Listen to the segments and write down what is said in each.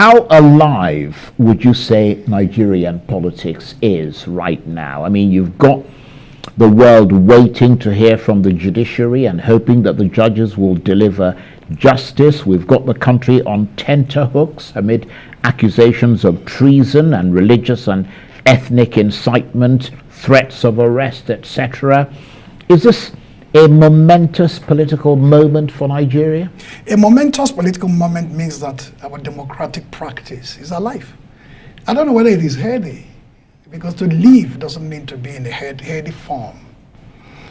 How alive would you say Nigerian politics is right now? I mean, you've got the world waiting to hear from the judiciary and hoping that the judges will deliver justice. We've got the country on tenterhooks amid accusations of treason and religious and ethnic incitement, threats of arrest, etc. Is this a momentous political moment for Nigeria? A momentous political moment means that our democratic practice is alive. I don't know whether it is healthy, because to live doesn't mean to be in a healthy form.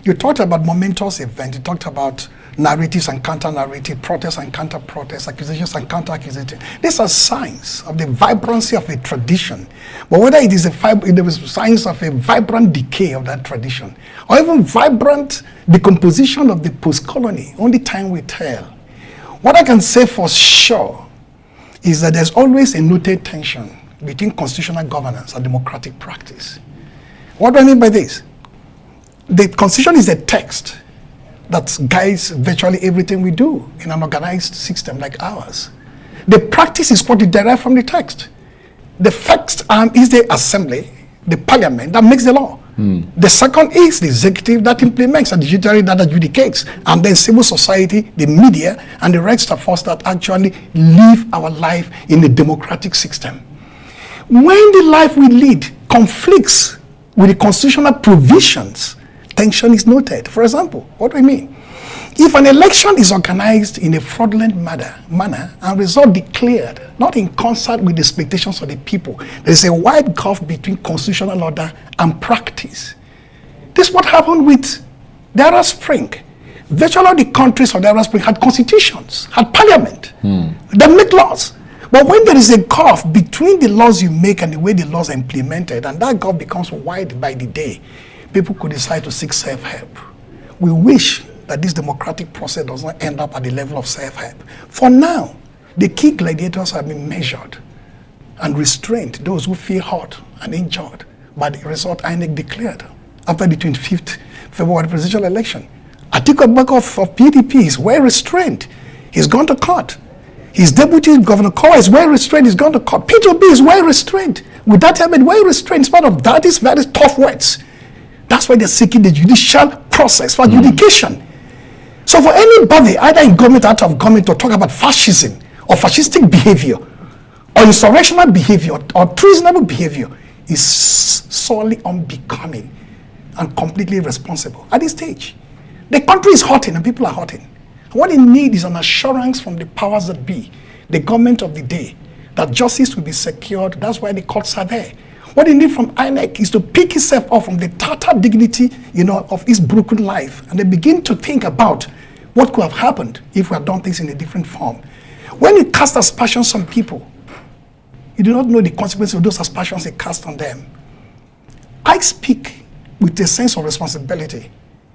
You talked about momentous events, you talked about narratives and counter-narrative, protests and counter-protests, accusations and counter-accusations. These are signs of the vibrancy of a tradition. But whether it is signs of a vibrant decay of that tradition, or even vibrant decomposition of the post-colony, only time will tell. What I can say for sure is that there's always a noted tension between constitutional governance and democratic practice. What do I mean by this? The Constitution is a text that guides virtually everything we do in an organized system like ours. The practice is what you derive from the text. The first arm is the assembly, the parliament that makes the law. The second is the executive that implements, and the judiciary that adjudicates, and then civil society, the media, and the rest of us that actually live our life in a democratic system. When the life we lead conflicts with the constitutional provisions, tension is noted. For example, what do I mean? If an election is organized in a fraudulent manner and result declared not in concert with the expectations of the people, there is a wide gulf between constitutional order and practice. This is what happened with the Arab Spring. Virtually all the countries of the Arab Spring had constitutions, had parliament, that make laws. But when there is a gulf between the laws you make and the way the laws are implemented, and that gulf becomes wide by the day, people could decide to seek self-help. We wish that this democratic process does not end up at the level of self-help. For now, the key gladiators have been measured and restrained, those who feel hurt and injured by the result INEC declared after the 25th February presidential election. Atiku Abubakar of PDP is well restrained. He's gone to court. His deputy, Governor Kowa, is well restrained. He's gone to court. P2B is well restrained. With that element, well restrained. In spite of that, is very tough words. That's why they're seeking the judicial process for adjudication. So for anybody, either in government or out of government, to talk about fascism or fascistic behavior or insurrectional behavior or treasonable behavior is sorely unbecoming and completely irresponsible at this stage. The country is hurting and people are hurting. What they need is an assurance from the powers that be, the government of the day, that justice will be secured. That's why the courts are there. What they need from INEC is to pick itself up from the tattered dignity, of its broken life, and they begin to think about what could have happened if we had done things in a different form. When you cast aspersions on people, you do not know the consequences of those aspersions they cast on them. I speak with a sense of responsibility.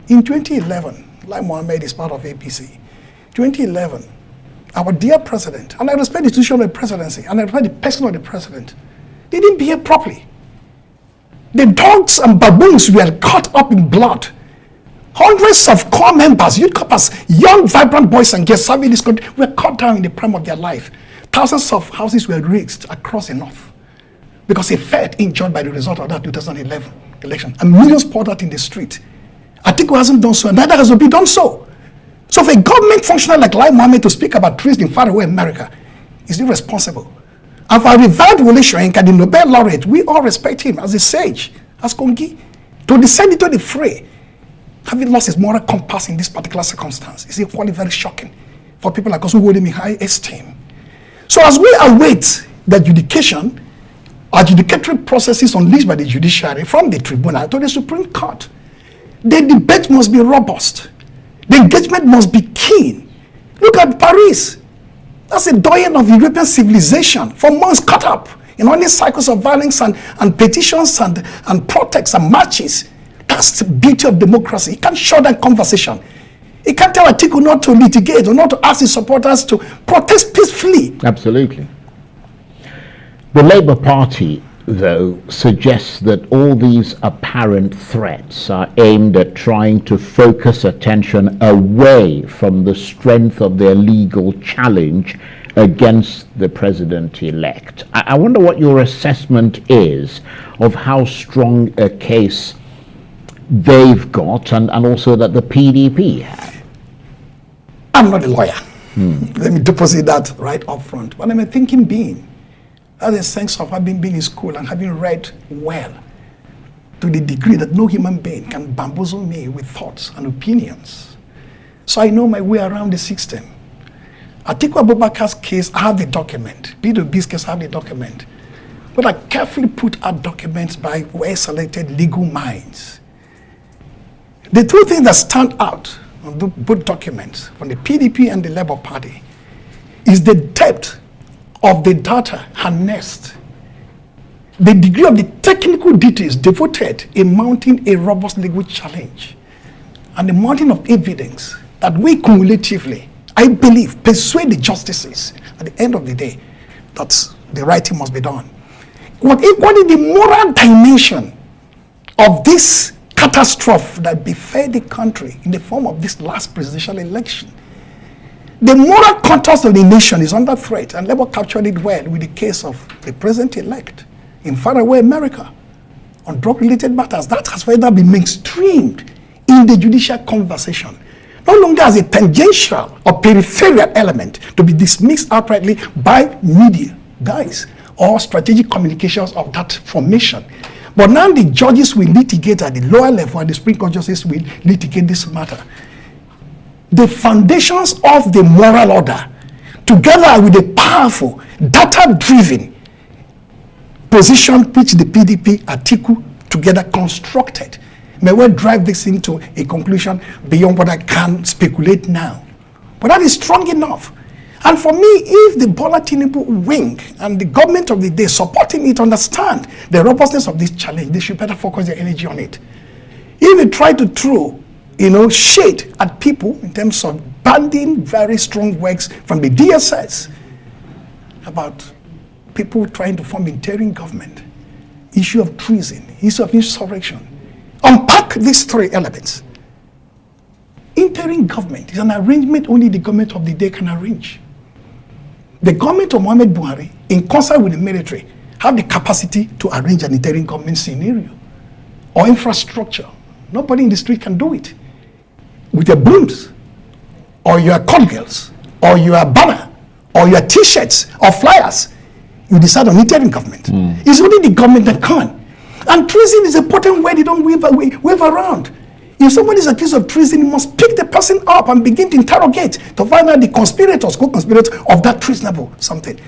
In 2011, Lia Mohammed is part of APC. 2011, our dear president, and I respect the institution of the presidency, and I respect the person of the president, they didn't behave properly. The dogs and baboons were caught up in blood. Hundreds of core members, youth corpers, young, vibrant boys and girls serving this country were cut down in the prime of their life. Thousands of houses were razed across the north because they felt injured by the result of that 2011 election. And millions poured out in the street. Atiku hasn't done so, and neither has Obi done so. So for a government functionary like Lia Mohammed to speak about treason in faraway America is irresponsible. And for a revered Wole Soyinka, the Nobel laureate, we all respect him as a sage, as Kongi, to descend into the fray, having lost his moral compass in this particular circumstance, is equally very shocking for people like us who hold him in high esteem. So as we await the adjudicatory processes unleashed by the judiciary from the tribunal to the Supreme Court, the debate must be robust. The engagement must be keen. Look at Paris. That's the doyen of European civilization. For months caught up in all these cycles of violence and petitions and protests and marches. That's the beauty of democracy. You can't shut down conversation. You can't tell Atiku not to litigate or not to ask his supporters to protest peacefully. Absolutely. The Labour Party, though, suggests that all these apparent threats are aimed at trying to focus attention away from the strength of their legal challenge against the president-elect. I wonder what your assessment is of how strong a case they've got and also that the PDP have. I'm not a lawyer. Let me deposit that right up front. But I'm a thinking being. That's a sense of having been in school and having read well to the degree that no human being can bamboozle me with thoughts and opinions. So I know my way around the system. Atiku Abubakar's case, I have the document. P2B's case, I have the document. But I carefully put out documents by well-selected legal minds. The two things that stand out on both documents from the PDP and the Labour Party is the depth of the data harnessed, the degree of the technical details devoted in mounting a robust legal challenge, and the mounting of evidence that we cumulatively, I believe, persuade the justices at the end of the day that the right thing must be done. What is the moral dimension of this catastrophe that befell the country in the form of this last presidential election? The moral contours of the nation is under threat, and Labour captured it well with the case of the president-elect in faraway America on drug-related matters. That has further been mainstreamed in the judicial conversation, no longer as a tangential or peripheral element to be dismissed outrightly by media guys or strategic communications of that formation. But now the judges will litigate at the lower level, and the Supreme Court justices will litigate this matter. The foundations of the moral order, together with the powerful, data-driven position which the PDP, Atiku, together constructed, may well drive this into a conclusion beyond what I can speculate now. But that is strong enough. And for me, if the Bola Tinubu wing and the government of the day supporting it understand the robustness of this challenge, they should better focus their energy on it. If they try to throw shade at people in terms of banning very strong works from the DSS about people trying to form interim government, issue of treason, issue of insurrection, unpack these three elements. Interim government is an arrangement only the government of the day can arrange. The government of Muhammad Buhari, in concert with the military, have the capacity to arrange an interim government scenario or infrastructure. Nobody in the street can do it. With your brooms, or your call girls, or your banner, or your t-shirts, or flyers, you decide on interim government. It's only the government that can. And treason is a potent word they don't wave around. If somebody is accused of treason, you must pick the person up and begin to interrogate to find out the conspirators, co-conspirators of that treasonable something.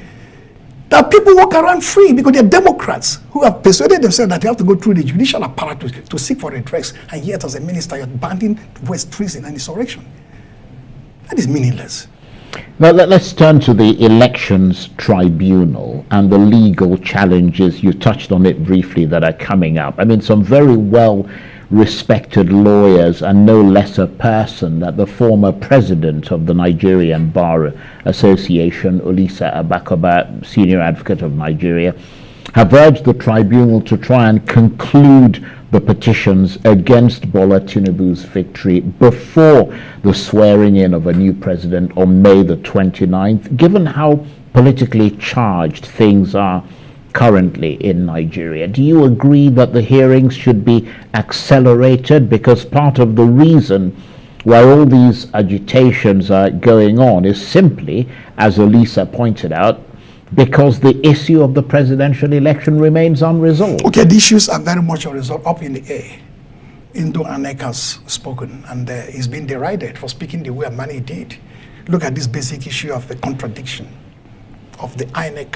That people walk around free because they're Democrats who have persuaded themselves that they have to go through the judicial apparatus to seek for redress, and yet as a minister you're banning West treason and insurrection. That is meaningless. Now let's turn to the elections tribunal and the legal challenges. You touched on it briefly that are coming up. I mean, some very well respected lawyers, and no lesser person that the former president of the Nigerian Bar Association, Olisa Abakoba, senior advocate of Nigeria, have urged the tribunal to try and conclude the petitions against Bola Tinubu's victory before the swearing in of a new president on May the 29th, given how politically charged things are currently in Nigeria. Do you agree that the hearings should be accelerated? Because part of the reason why all these agitations are going on is simply, as Elisa pointed out, because the issue of the presidential election remains unresolved. Okay, the issues are very much unresolved, up in the air. Indo Anek has spoken, and he's been derided for speaking the way a man he did. Look at this basic issue of the contradiction of the INEC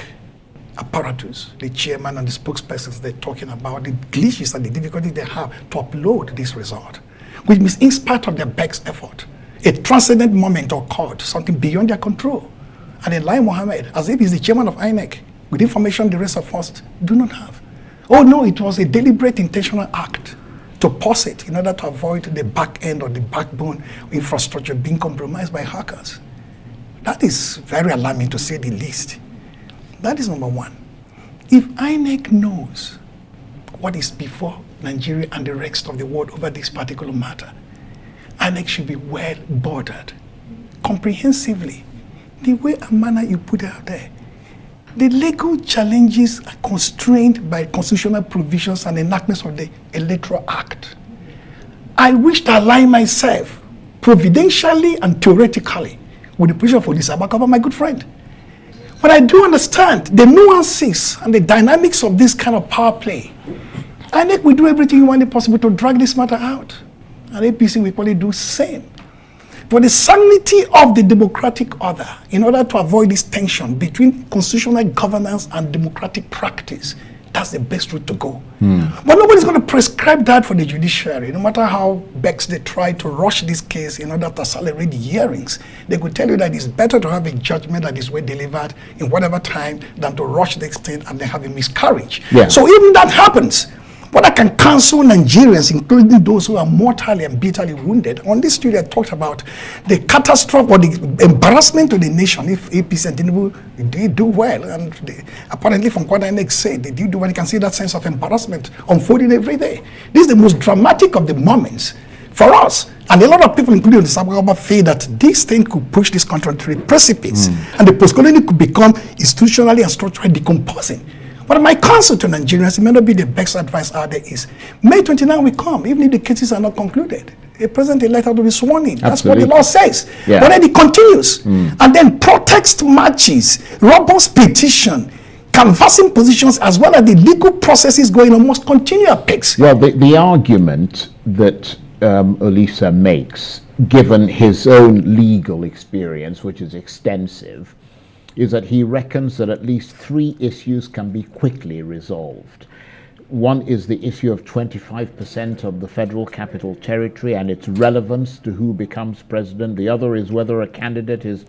apparatus, the chairman and the spokespersons. They're talking about the glitches and the difficulty they have to upload this result, which means in spite of their best effort, a transcendent moment occurred, something beyond their control. And then Lia Mohammed, as if he's the chairman of INEC, with information the rest of us do not have. Oh no, it was a deliberate intentional act to pause it in order to avoid the back end or the backbone infrastructure being compromised by hackers. That is very alarming, to say the least. That is number one. If INEC knows what is before Nigeria and the rest of the world over this particular matter, INEC should be well bordered, comprehensively the way and manner you put it out there, the legal challenges are constrained by constitutional provisions and enactments of the Electoral Act. I wish to align myself providentially and theoretically with the position for this Abakaba, my good friend. But I do understand the nuances and the dynamics of this kind of power play. I think we do everything humanly possible to drag this matter out. And APC will probably do the same. For the sanity of the democratic order, in order to avoid this tension between constitutional governance and democratic practice, that's the best route to go. But nobody's going to prescribe that for the judiciary. No matter how best they try to rush this case in order to accelerate the hearings, they could tell you that it's better to have a judgment that is well delivered in whatever time than to rush the extent and then have a miscarriage. Yeah. So even that happens, what I can counsel Nigerians, including those who are mortally and bitterly wounded, on this studio I talked about the catastrophe or the embarrassment to the nation if APC and Tinubu did do well. And apparently from what I said, they did do well. You can see that sense of embarrassment unfolding every day. This is the most dramatic of the moments for us. And a lot of people, including the Sabagaba, feel that this thing could push this country to the precipice. And the post-colonial could become institutionally and structurally decomposing. But my counsel to Nigerians, it may not be the best advice out there, is May 29 will come, even if the cases are not concluded. A president-elect will be sworn in. That's what the law says. Yeah. But then it continues. And then protest marches, robust petition, canvassing positions, as well as the legal processes going on must continue at pace. Well, the argument that Olisa makes, given his own legal experience, which is extensive, is that he reckons that at least 3 issues can be quickly resolved. One is the issue of 25% of the Federal Capital Territory and its relevance to who becomes president. The other is whether a candidate is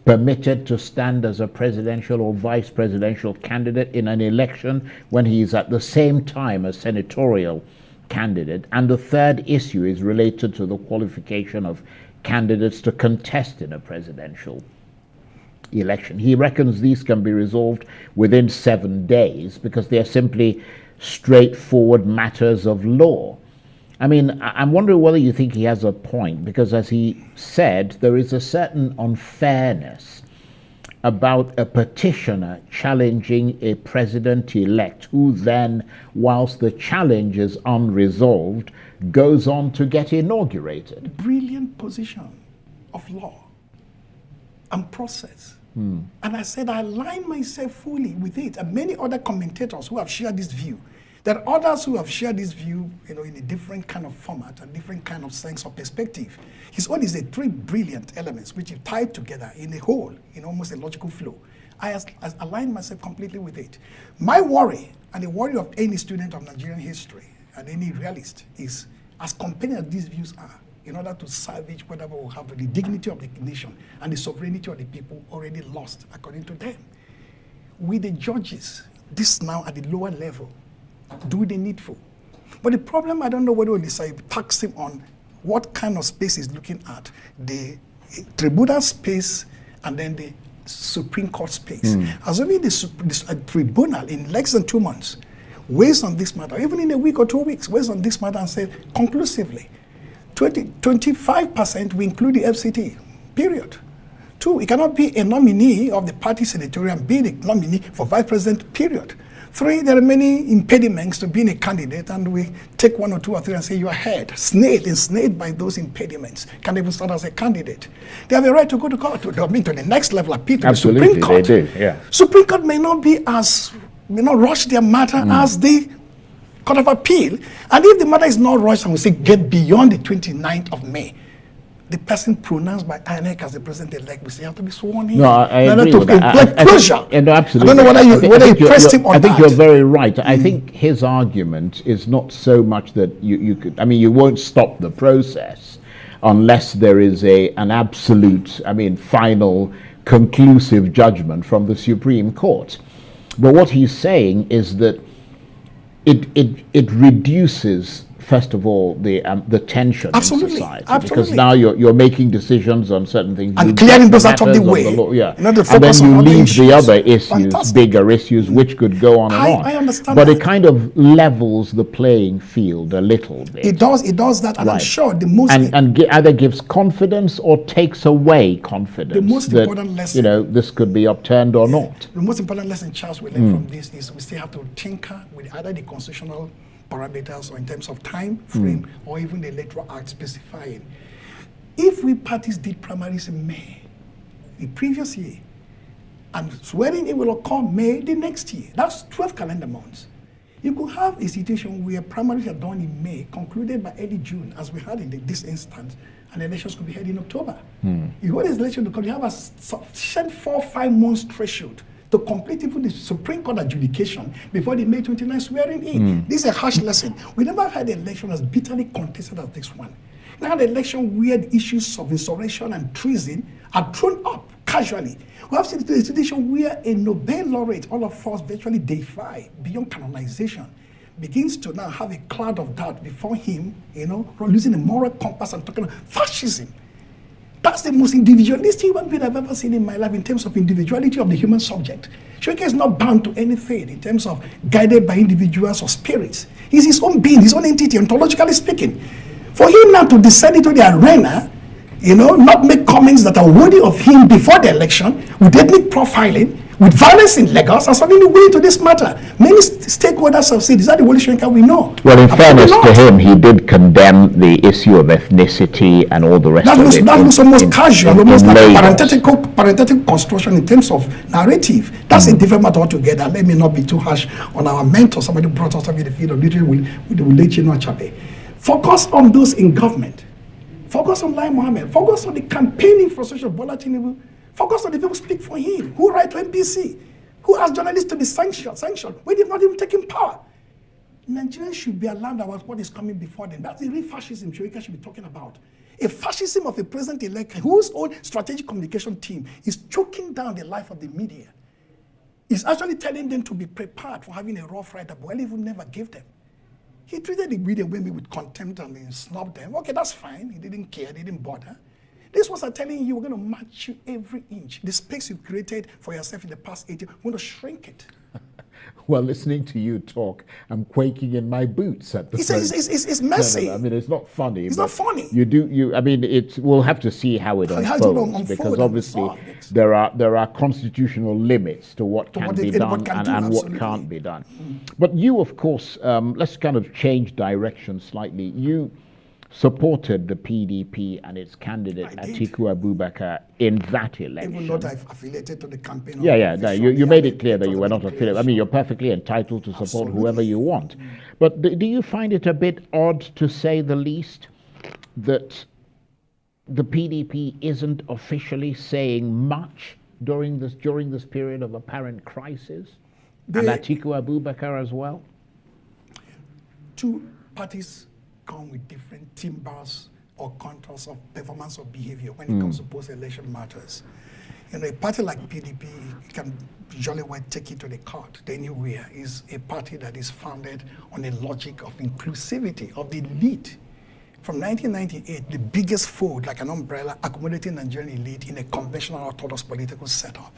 permitted to stand as a presidential or vice presidential candidate in an election when he is at the same time a senatorial candidate. And the third issue is related to the qualification of candidates to contest in a presidential election. He reckons these can be resolved within 7 days because they are simply straightforward matters of law. I mean, I'm wondering whether you think he has a point, because as he said, there is a certain unfairness about a petitioner challenging a president-elect who then, whilst the challenge is unresolved, goes on to get inaugurated. Brilliant position of law and process. And I said I align myself fully with it, and many other commentators who have shared this view. There are others who have shared this view, in a different kind of format, a different kind of sense of perspective. His own is the 3 brilliant elements which are tied together in a whole, in almost a logical flow. I align myself completely with it. My worry, and the worry of any student of Nigerian history and any realist, is as compelling as these views are, in order to salvage whatever will have the dignity of the nation and the sovereignty of the people already lost, according to them. With the judges, this now at the lower level, do the needful. But the problem, I don't know whether we'll decide, tax him on what kind of space he's looking at, the tribunal space and then the Supreme Court space. Assuming the tribunal in less than 2 months weighs on this matter, even in a week or 2 weeks, weighs on this matter and say conclusively, 25% we include the FCT, period. 2, it cannot be a nominee of the party senatorial and be the nominee for vice president, period. 3, there are many impediments to being a candidate, and we take 1 or 2 or 3 and say you are ahead, ensnared by those impediments, can't even start as a candidate. They have a right to go to court, to the next level, appeal to the Supreme Court. They do, yeah. Supreme Court may not rush their matter as the Court of Appeal, and if the matter is not rushed and we say get beyond the 29th of May, the person pronounced by INEC as the president-elect will say have to be sworn in. No, I agree with that. Closure. No, absolutely. I don't know whether you pressed him on that. I think you're very right. I think his argument is not so much that you could, I mean, you won't stop the process unless there is an absolute, final, conclusive judgment from the Supreme Court. But what he's saying is that it reduces first of all, the tension in society, because absolutely. now you're making decisions on certain things and clearing those out of the way. And then you leave the other issues, bigger issues, which could go on and on. I understand but that. it kind of levels the playing field a little bit. It does that, and I'm sure the most either gives confidence or takes away confidence. The most important lesson, this could be upturned or not. The most important lesson, Charles, we learn from this is we still have to tinker with either the constitutional parameters or in terms of time frame or even the electoral act specifying. If we parties did primaries in May, the previous year, and swearing in will occur May the next year, that's 12 calendar months. You could have a situation where primaries are done in May, concluded by early June, as we had in this instance, and elections could be held in October. If what is election because you have a sufficient 4 or 5 months threshold to complete even the Supreme Court adjudication before the May 29 swearing in. This is a harsh lesson. We never had an election as bitterly contested as this one. Now the election where the issues of insurrection and treason are thrown up casually. We have seen a situation where a Nobel laureate, all of us virtually deify beyond canonization, begins to now have a cloud of doubt before him, losing a moral compass and talking about fascism. That's the most individualistic human being I've ever seen in my life in terms of individuality of the human subject. Shoeke is not bound to anything in terms of guided by individuals or spirits. He's his own being, his own entity, ontologically speaking. For him now to descend into the arena, not make comments that are worthy of him before the election, with ethnic profiling, with violence in Lagos, and suddenly way into this matter. Many stakeholders have said, is that the Wole Soyinka we know? Well, in fairness to him, he did condemn the issue of ethnicity and all the rest of it. That looks almost casual, almost like a parenthetical construction in terms of narrative. That's a different matter altogether. Let me not be too harsh on our mentor. Somebody brought us up in the field of literature, we'll let you know, Chape. Focus on those in government. Focus on Lia Mohammed. Focus on the campaigning for social Bola Tinubu. Focus on the people who speak for him, who write to NBC, who ask journalists to be sanctioned when they've not even taken power. Nigerians should be alarmed about what is coming before them. That's the real fascism Soyinka should be talking about. A fascism of a president-elect whose own strategic communication team is choking down the life of the media. It's actually telling them to be prepared for having a rough ride that Buhari even never gave them. He treated the media women with contempt and he snubbed them. Okay, that's fine. He didn't care, he didn't bother. These ones are telling you, we're going to match you every inch. The space you've created for yourself in the past 8 years, we're going to shrink it. Well, listening to you talk, I'm quaking in my boots at the moment. It's messy. No, I mean, it's not funny. It's not funny. We'll have to see how it unfolds, because obviously there are constitutional limits to what can be done and what can't be done. But you, of course, let's kind of change direction slightly. You supported the PDP and its candidate Atiku Abubakar in that election. Even though I've affiliated to the campaign. You made it clear that you were not affiliated. I mean, you're perfectly entitled to support whoever you want. But do you find it a bit odd, to say the least, that the PDP isn't officially saying much during this period of apparent crisis? And Atiku Abubakar as well? Two parties come with different timbers or contours of performance or behavior when it comes to post-election matters. A party like PDP can jolly well take it to the court anywhere. Is a party that is founded on a logic of inclusivity of the elite. From 1998, the biggest fold, like an umbrella, accommodating Nigerian elite in a conventional orthodox political setup.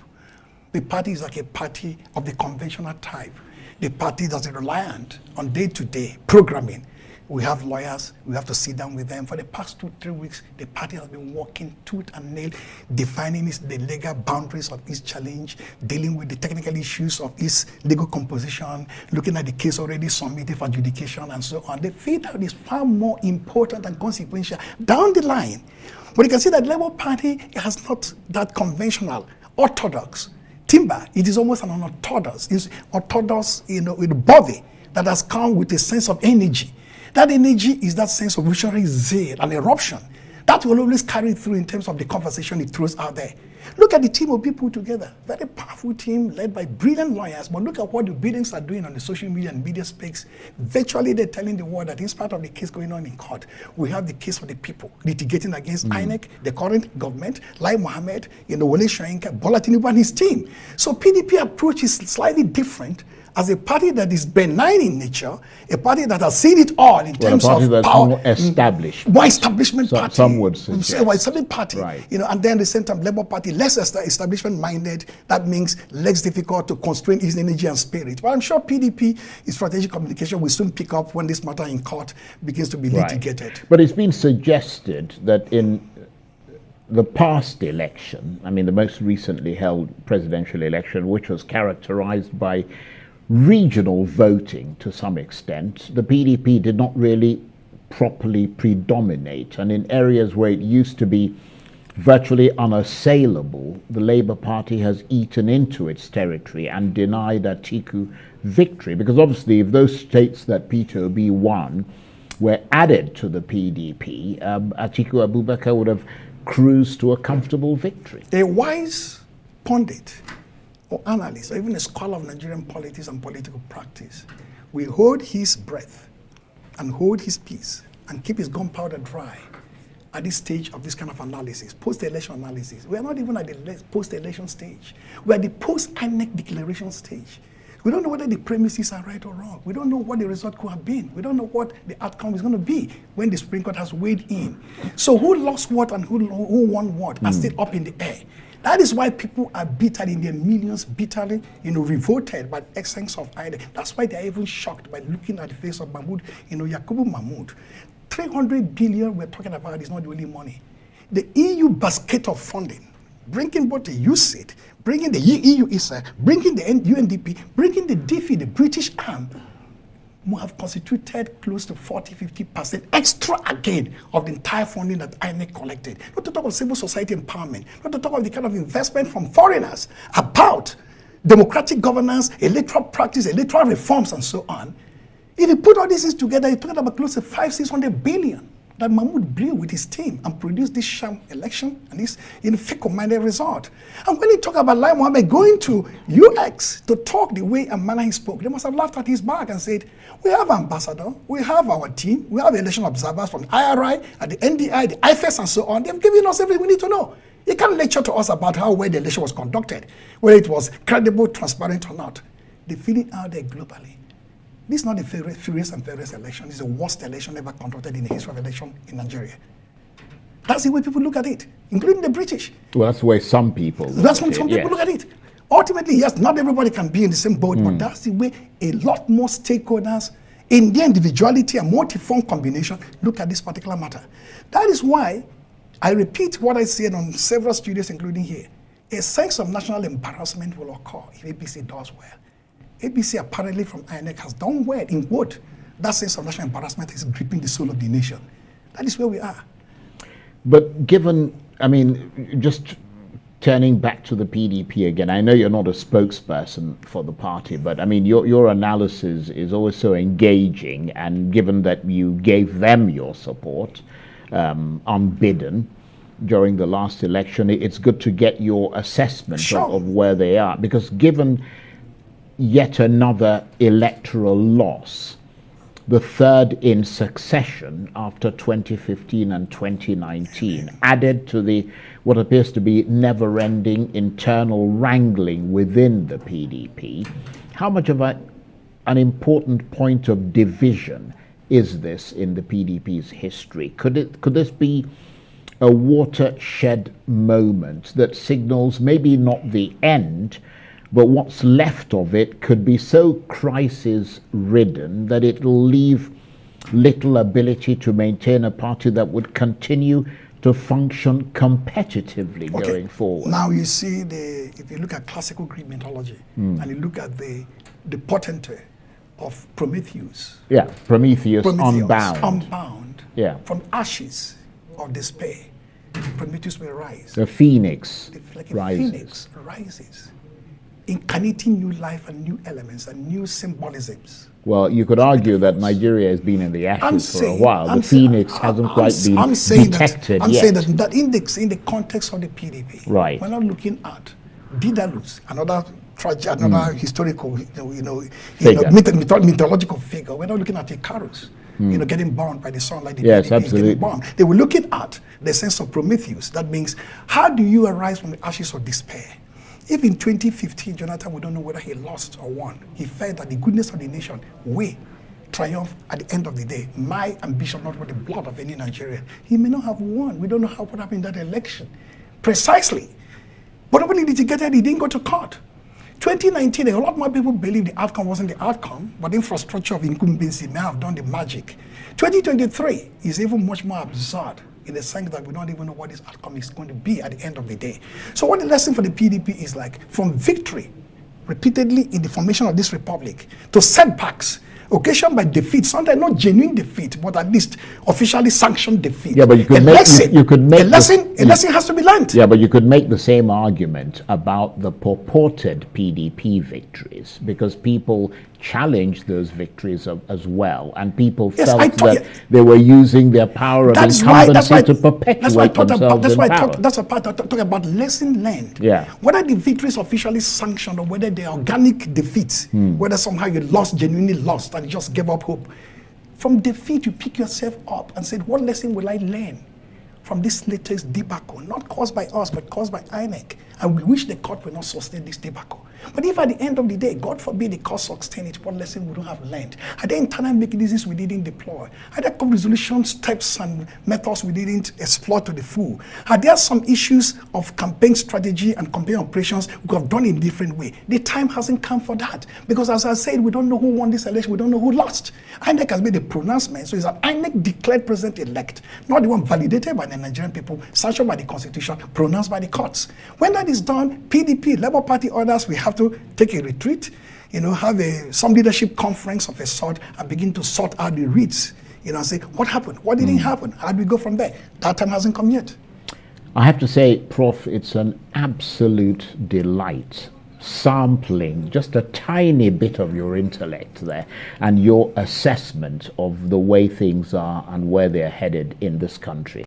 The party is like a party of the conventional type. The party that's reliant on day-to-day programming. We have lawyers, we have to sit down with them. For the past 2-3 weeks, the party has been working tooth and nail, defining the legal boundaries of each challenge, dealing with the technical issues of its legal composition, looking at the case already submitted for adjudication and so on. The feel that is far more important and consequential down the line. But you can see that Labour Party has not that conventional, orthodox timber. It is almost an unorthodox, with body that has come with a sense of energy. That energy is that sense of visionary zeal and eruption that will always carry through in terms of the conversation it throws out there. Look at the team of people together. Very powerful team led by brilliant lawyers. But look at what the billings are doing on the social media and media space. Virtually, they're telling the world that in spite of the case going on in court, we have the case for the people litigating against INEC, the current government, Lia Mohammed, Wole Soyinka, Bola Tinubu and his team. So PDP approach is slightly different. As a party that is benign in nature, a party that has seen it all in terms of power, more established, more establishment party. Some would suggest. Well, something party, right. And then at the same time, Labour Party less establishment minded. That means less difficult to constrain his energy and spirit. But I'm sure PDP, its strategic communication will soon pick up when this matter in court begins to be litigated. But it's been suggested that in the past election, I mean the most recently held presidential election, which was characterized by regional voting to some extent, the PDP did not really properly predominate. And in areas where it used to be virtually unassailable, the Labour Party has eaten into its territory and denied Atiku victory. Because obviously, if those states that Peter Obi won were added to the PDP, Atiku Abubakar would have cruised to a comfortable victory. A wise pundit or analyst, or even a scholar of Nigerian politics and political practice, will hold his breath and hold his peace and keep his gunpowder dry at this stage of this kind of analysis, post-election analysis. We are not even at the post-election stage. We are at the post-INEC declaration stage. We don't know whether the premises are right or wrong. We don't know what the result could have been. We don't know what the outcome is going to be when the Supreme Court has weighed in. So who lost what and who won what are still up in the air. That is why people are bitter in their millions, bitterly, revolted by the essence of INEC. That's why they are even shocked by looking at the face of Mahmoud, Yakubu Mahmoud. 300 billion we're talking about is not the only money. The EU basket of funding, bringing both the USAID, bringing the EU ISA, bringing the UNDP, bringing the DFI, the British arm, have constituted close to 40-50% extra again of the entire funding that INEC collected. Not to talk of civil society empowerment, not to talk of the kind of investment from foreigners about democratic governance, electoral practice, electoral reforms, and so on. If you put all these things together, you're talking about close to 500-600 billion that Mahmoud blew with his team and produced this sham election and this fickle-minded result. And when he talked about Lia Mohammed going to UX to talk the way and manner he spoke, they must have laughed at his back and said, we have an ambassador, we have our team, we have election observers from IRI, and the NDI, the IFS, and so on. They've given us everything we need to know. You can't lecture to us about how well the election was conducted, whether it was credible, transparent, or not. The feeling out there globally. This is not the furious and fairest election. It's the worst election ever conducted in the history of election in Nigeria. That's the way people look at it, including the British. Well, that's the way some people look That's when some people look at it. Ultimately, yes, not everybody can be in the same boat, but that's the way a lot more stakeholders in their individuality and multi-form combination look at this particular matter. That is why I repeat what I said on several studios, including here. A sense of national embarrassment will occur if APC does well. APC apparently from INEC has done well in what? That sense of national embarrassment is gripping the soul of the nation. That is where we are. But given, I mean, just turning back to the PDP again, I know you're not a spokesperson for the party, but I mean, your analysis is always so engaging, and given that you gave them your support unbidden during the last election, it's good to get your assessment of where they are, because given yet another electoral loss, the third in succession after 2015 and 2019, added to the what appears to be never-ending internal wrangling within the PDP, how much of an important point of division is this in the PDP's history? Could this be a watershed moment that signals maybe not the end, but what's left of it could be so crisis-ridden that it'll leave little ability to maintain a party that would continue to function competitively going forward? Now you see, if you look at classical Greek mythology, and you look at the potentate of Prometheus. Yeah, Prometheus unbound. Unbound. Yeah. From ashes of despair, Prometheus will rise. The phoenix like a rises. phoenix rises. incarnating new life and new elements and new symbolisms. Well, you could argue that Nigeria has been in the ashes for a while. The phoenix hasn't quite been detected I'm yet. saying that in the context of the PDP, right, we're not looking at Didalus, another historical, mythological figure. We're not looking at Icarus, getting burned by the sun like the yes, PDP absolutely. getting burned. They were looking at the sense of Prometheus. That means, how do you arise from the ashes of despair? If in 2015, Jonathan, we don't know whether he lost or won, he felt that the goodness of the nation will triumph at the end of the day. My ambition, not with the blood of any Nigerian. He may not have won. We don't know what happened in that election. Precisely. But when he litigated, he didn't go to court. 2019, a lot more people believe the outcome wasn't the outcome, but the infrastructure of incumbency may have done the magic. 2023 is even much more absurd, in the sense that we don't even know what this outcome is going to be at the end of the day. So what the lesson for the PDP is like, from victory, repeatedly in the formation of this republic, to setbacks, occasioned by defeat, sometimes not genuine defeat, but at least officially sanctioned defeat. Yeah, but you could a lesson has to be learned. Yeah, but you could make the same argument about the purported PDP victories, because people challenged those victories as well, and people felt that they were using their power of incumbency to perpetuate themselves in power. That's a part I talk about lesson learned. Yeah. Whether the victory is officially sanctioned or whether they're organic defeats, whether somehow you genuinely lost and just gave up hope. From defeat, you pick yourself up and said, what lesson will I learn from this latest debacle? Not caused by us, but caused by INEC. And we wish the court will not sustain this debacle. But if at the end of the day, God forbid the court sustain it, what lesson we don't have learned? Are there internal mechanisms we didn't deploy? Are there resolution steps and methods we didn't explore to the full? Are there some issues of campaign strategy and campaign operations we could have done in a different way? The time hasn't come for that. Because as I said, we don't know who won this election, we don't know who lost. INEC has made a pronouncement, so it's an INEC declared president-elect, not the one validated by the Nigerian people, sanctioned by the Constitution, pronounced by the courts. When that is done, PDP, Labour Party, others, we have to take a retreat, have some leadership conference of a sort and begin to sort out the reads, and say, what happened? What didn't happen? How do we go from there? That time hasn't come yet. I have to say, Prof, it's an absolute delight sampling just a tiny bit of your intellect there and your assessment of the way things are and where they're headed in this country.